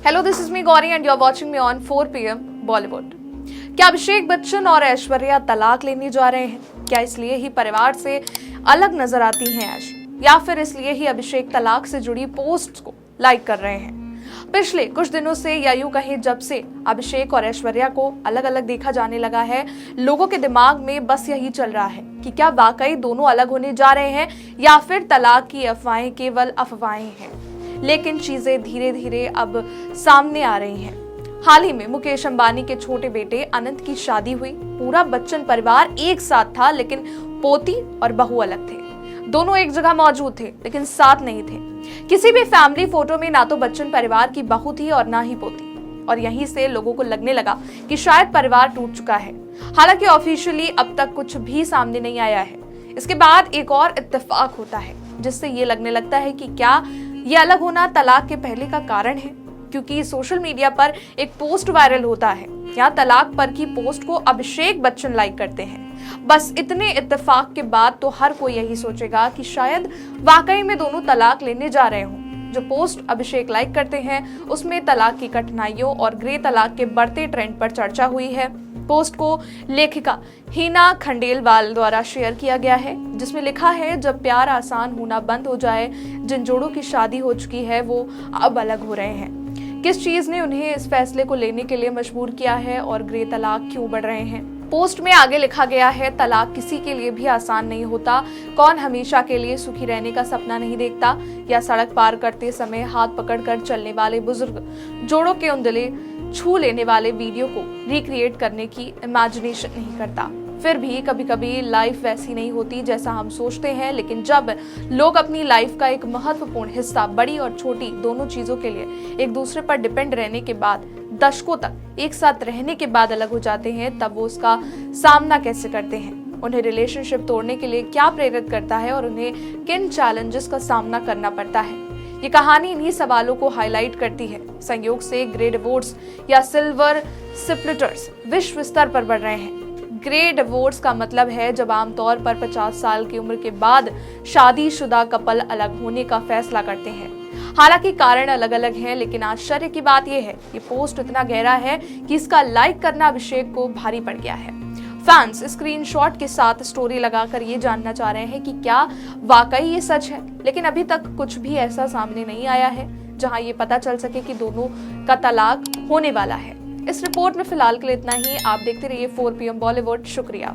Hello, this is me Gauri and you are watching me on 4 PM Bollywood. क्या अभिषेक बच्चन और ऐश्वर्या तलाक लेने जा रहे हैं? क्या इसलिए ही परिवार से अलग नजर आती हैं आज, या फिर इसलिए ही अभिषेक तलाक से जुड़ी पोस्ट को लाइक कर रहे हैं? पिछले कुछ दिनों से, या यूं कहें जब से अभिषेक और ऐश्वर्या को अलग अलग देखा जाने लगा है, लोगों के दिमाग में बस यही चल रहा है कि क्या वाकई दोनों अलग होने जा रहे हैं या फिर तलाक की अफवाहें केवल अफवाहें हैं। लेकिन चीजें धीरे धीरे अब सामने आ रही हैं। हाल ही में मुकेश अंबानी के छोटे बेटे अनंत की शादी हुई। पूरा बच्चन परिवार एक साथ था, लेकिन पोती और बहू अलग थे। दोनों एक जगह मौजूद थे लेकिन साथ नहीं थे। किसी भी फैमिली फोटो में ना तो बच्चन परिवार की बहू थी और ना ही पोती, और यहीं से लोगों को लगने लगा कि शायद परिवार टूट चुका है। हालांकि ऑफिशियली अब तक कुछ भी सामने नहीं आया है। इसके बाद एक और इत्तेफाक होता है जिससे ये लगने लगता है कि क्या ये अलग होना तलाक के पहले का कारण है, क्योंकि सोशल मीडिया पर एक पोस्ट वायरल होता है। यहाँ तलाक पर की पोस्ट को अभिषेक बच्चन लाइक करते हैं। बस इतने इत्तेफाक के बाद तो हर कोई यही सोचेगा कि शायद वाकई में दोनों तलाक लेने जा रहे हों। जो पोस्ट अभिषेक लाइक करते हैं उसमें तलाक की कठिनाइयों और ग्रे तलाक के बढ़ते ट्रेंड पर चर्चा हुई है। पोस्ट को लेखिका हीना खंडेलवाल द्वारा शेयर किया गया है, जिसमें लिखा है, जब प्यार आसान होना बंद हो जाए, जिन जोड़ों की शादी हो चुकी है वो अब अलग हो रहे हैं। किस चीज ने उन्हें इस फैसले को लेने के लिए मजबूर किया है और ग्रे तलाक क्यों बढ़ रहे हैं? पोस्ट में आगे लिखा गया है, तलाक किसी के लिए भी आसान नहीं होता। कौन हमेशा के लिए सुखी रहने का सपना नहीं देखता, या सड़क पार करते समय हाथ पकड़कर चलने वाले बुजुर्ग जोड़ों के उंगली छू लेने वाले वीडियो को रिक्रिएट करने की इमेजिनेशन नहीं करता। फिर भी कभी कभी लाइफ वैसी नहीं होती जैसा हम सोचते हैं। लेकिन जब लोग अपनी लाइफ का एक महत्वपूर्ण हिस्सा, बड़ी और छोटी दोनों चीजों के लिए एक दूसरे पर डिपेंड रहने के बाद, दशकों तक एक साथ रहने के बाद अलग हो जाते हैं, तब वो उसका सामना कैसे करते हैं? उन्हें रिलेशनशिप तोड़ने के लिए क्या प्रेरित करता है और उन्हें किन चैलेंजेस का सामना करना पड़ता है? ये कहानी इन्हीं सवालों को हाईलाइट करती है। संयोग से ग्रे डिवोर्स या सिल्वर स्प्लिटर्स विश्व स्तर पर बढ़ रहे हैं। ग्रे डिवोर्स का मतलब है जब आमतौर पर 50 साल की उम्र के बाद शादीशुदा कपल अलग होने का फैसला करते हैं। हालांकि कारण अलग अलग हैं, लेकिन आश्चर्य की बात यह है कि पोस्ट इतना गहरा है कि इसका लाइक करना अभिषेक को भारी पड़ गया है। फैंस स्क्रीनशॉट के साथ स्टोरी लगाकर ये जानना चाह रहे हैं कि क्या वाकई ये सच है, लेकिन अभी तक कुछ भी ऐसा सामने नहीं आया है जहां ये पता चल सके कि दोनों का तलाक होने वाला है। इस रिपोर्ट में फिलहाल के लिए इतना ही। आप देखते रहिए 4 PM बॉलीवुड। शुक्रिया।